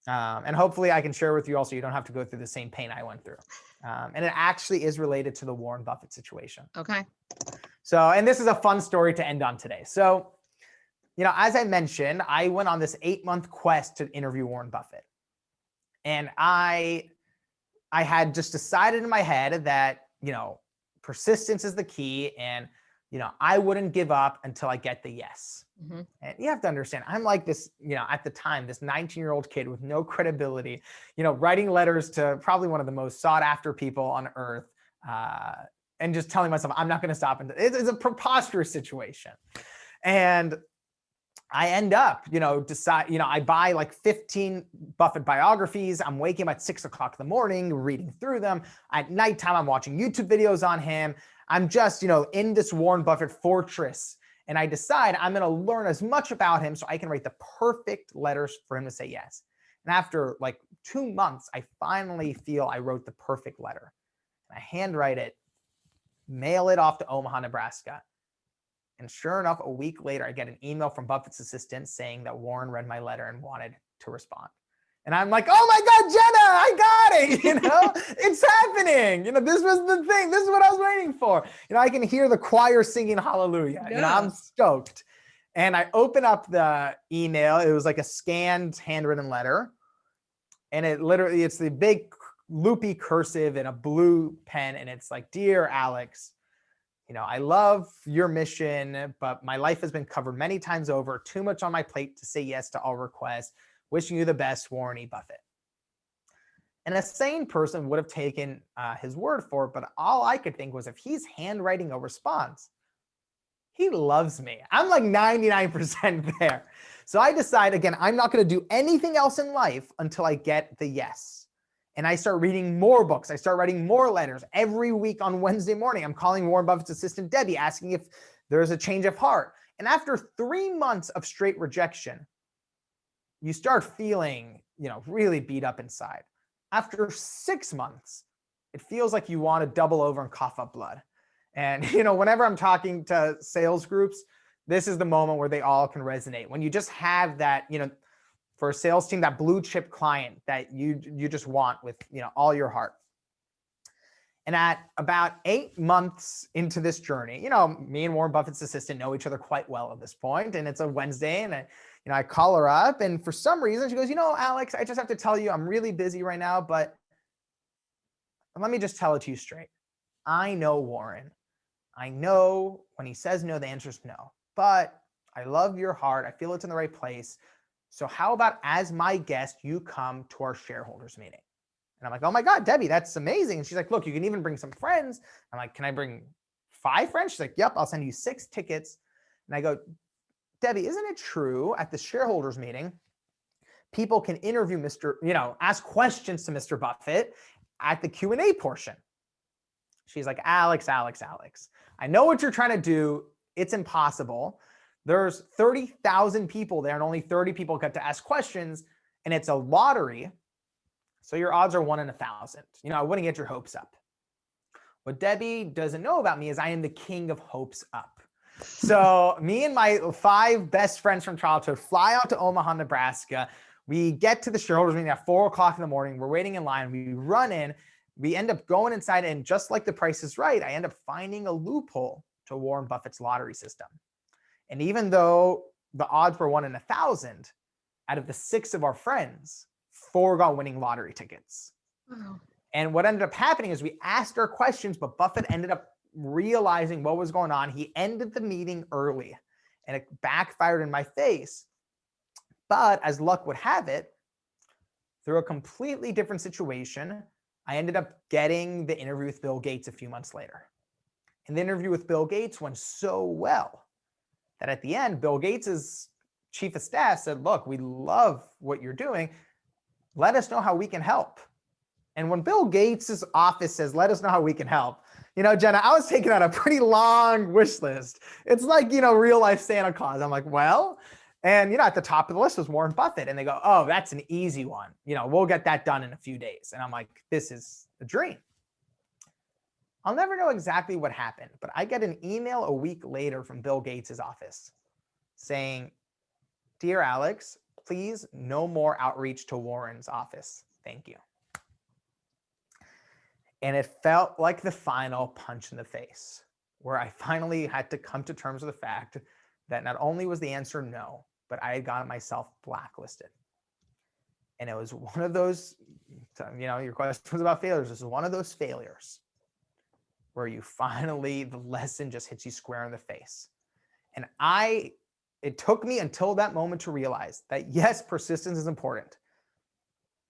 Speaker 2: And hopefully I can share with you also, you don't have to go through the same pain I went through. And it actually is related to the Warren Buffett situation.
Speaker 1: Okay.
Speaker 2: So, and this is a fun story to end on today. So, as I mentioned, I went on this 8-month quest to interview Warren Buffett. And I had just decided in my head that, persistence is the key, and, I wouldn't give up until I get the yes. Mm-hmm. And you have to understand, I'm like this, at the time, this 19-year-old kid with no credibility, writing letters to probably one of the most sought after people on earth, and just telling myself, I'm not going to stop. It's a preposterous situation. And I end up, I buy like 15 Buffett biographies. I'm waking up at 6 o'clock in the morning, reading through them. At nighttime, I'm watching YouTube videos on him. I'm just, in this Warren Buffett fortress. And I decide I'm going to learn as much about him so I can write the perfect letters for him to say yes. And after like 2 months, I finally feel I wrote the perfect letter. And I handwrite it, mail it off to Omaha, Nebraska. And sure enough, a week later, I get an email from Buffett's assistant saying that Warren read my letter and wanted to respond. And I'm like, oh my God, Jenna, I got it. It's happening. This was the thing. This is what I was waiting for. I can hear the choir singing hallelujah.
Speaker 1: Yeah.
Speaker 2: I'm stoked. And I open up the email. It was like a scanned handwritten letter. And it's the big loopy cursive in a blue pen. And it's like, dear Alex, I love your mission, but my life has been covered many times over. Too much on my plate to say yes to all requests. Wishing you the best, Warren E. Buffett. And a sane person would have taken his word for it, but all I could think was if he's handwriting a response, he loves me. I'm like 99% there. So I decide, again, I'm not going to do anything else in life until I get the yes. And I start reading more books. I start writing more letters. Every week on Wednesday morning, I'm calling Warren Buffett's assistant, Debbie, asking if there's a change of heart. And after 3 months of straight rejection, you start feeling, really beat up inside. After 6 months, it feels like you want to double over and cough up blood. And, whenever I'm talking to sales groups, this is the moment where they all can resonate. When you just have that, for a sales team, that blue chip client that you just want with, all your heart. And at about 8 months into this journey, me and Warren Buffett's assistant know each other quite well at this point. And it's a Wednesday, and I call her up, and for some reason she goes, Alex, I just have to tell you, I'm really busy right now, but let me just tell it to you straight. I know Warren. I know when he says no, the answer is no, but I love your heart. I feel it's in the right place. So how about as my guest, you come to our shareholders meeting? And I'm like, oh my God, Debbie, that's amazing. And she's like, look, you can even bring some friends. I'm like, can I bring 5 friends? She's like, yep, I'll send you 6 tickets. And I go, Debbie, isn't it true at the shareholders meeting, people can interview ask questions to Mr. Buffett at the Q&A portion? She's like, Alex, I know what you're trying to do. It's impossible. There's 30,000 people there and only 30 people get to ask questions, and it's a lottery. So your odds are 1 in 1,000. I wouldn't get your hopes up. What Debbie doesn't know about me is I am the king of hopes up. So me and my 5 best friends from childhood fly out to Omaha, Nebraska. We get to the shareholders meeting at 4 o'clock in the morning. We're waiting in line. We run in. We end up going inside, and just like The Price is Right, I end up finding a loophole to Warren Buffett's lottery system. And even though the odds were 1 in 1,000, out of the 6 of our friends, 4 got winning lottery tickets.
Speaker 1: Wow.
Speaker 2: And what ended up happening is we asked our questions, but Buffett ended up realizing what was going on. He ended the meeting early, and it backfired in my face. But as luck would have it, through a completely different situation, I ended up getting the interview with Bill Gates a few months later. And the interview with Bill Gates went so well that at the end, Bill Gates's chief of staff said, look, we love what you're doing. Let us know how we can help. And when Bill Gates's office says, let us know how we can help, Jenna, I was taking out a pretty long wish list. It's like, real life Santa Claus. I'm like, well, and, at the top of the list was Warren Buffett. And they go, oh, that's an easy one. We'll get that done in a few days. And I'm like, this is a dream. I'll never know exactly what happened, but I get an email a week later from Bill Gates' office saying, dear Alex, please no more outreach to Warren's office. Thank you. And it felt like the final punch in the face, where I finally had to come to terms with the fact that not only was the answer no, but I had gotten myself blacklisted. And it was one of those, your question was about failures. This is one of those failures where you finally, the lesson just hits you square in the face. And it took me until that moment to realize that yes, persistence is important,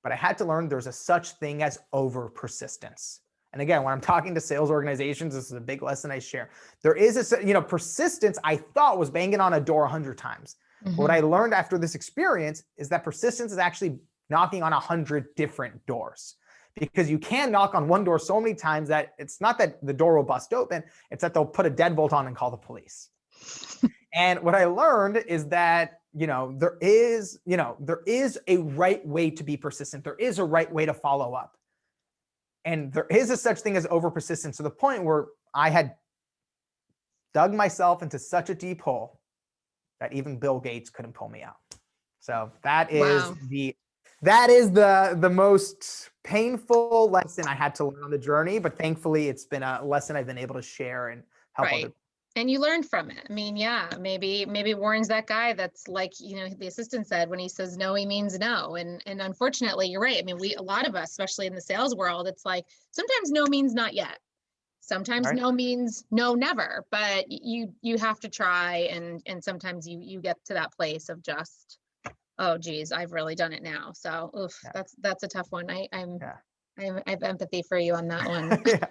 Speaker 2: but I had to learn there's a such thing as over persistence. And again, when I'm talking to sales organizations, this is a big lesson I share. There is persistence I thought was banging on a door 100 times. Mm-hmm. What I learned after this experience is that persistence is actually knocking on 100 different doors, because you can knock on one door so many times that it's not that the door will bust open, it's that they'll put a deadbolt on and call the police. And what I learned is that, there is a right way to be persistent. There is a right way to follow up. And there is a such thing as over persistence, to the point where I had dug myself into such a deep hole that even Bill Gates couldn't pull me out. So that is
Speaker 1: Wow.
Speaker 2: the most painful lesson I had to learn on the journey, but thankfully it's been a lesson I've been able to share and help other people.
Speaker 1: And you learned from it. I mean, yeah, maybe Warren's that guy that's like, the assistant said, when he says no, he means no. And unfortunately, you're right. I mean, a lot of us, especially in the sales world, it's like, sometimes no means not yet. Sometimes no means no, never, but you have to try. And sometimes you get to that place of just, oh geez, I've really done it now. So that's a tough one. I have empathy for you on that one.
Speaker 2: Yeah.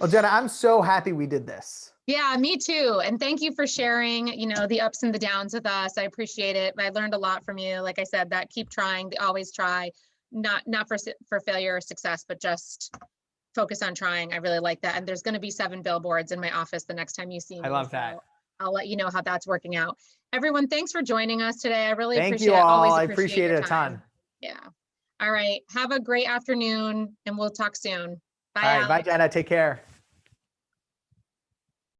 Speaker 2: Well, Jenna, I'm so happy we did this.
Speaker 1: Yeah, me too. And thank you for sharing, the ups and the downs with us. I appreciate it. I learned a lot from you. Like I said, that keep trying, always try, not for failure or success, but just focus on trying. I really like that. And there's going to be 7 billboards in my office the next time you see me.
Speaker 2: I love that.
Speaker 1: I'll let you know how that's working out. Everyone, thanks for joining us today. I really appreciate it.
Speaker 2: Thank you all.
Speaker 1: Always
Speaker 2: I appreciate it a ton.
Speaker 1: Yeah. All right. Have a great afternoon, and we'll talk soon. Bye.
Speaker 2: All right. Bye, Jenna. Take care.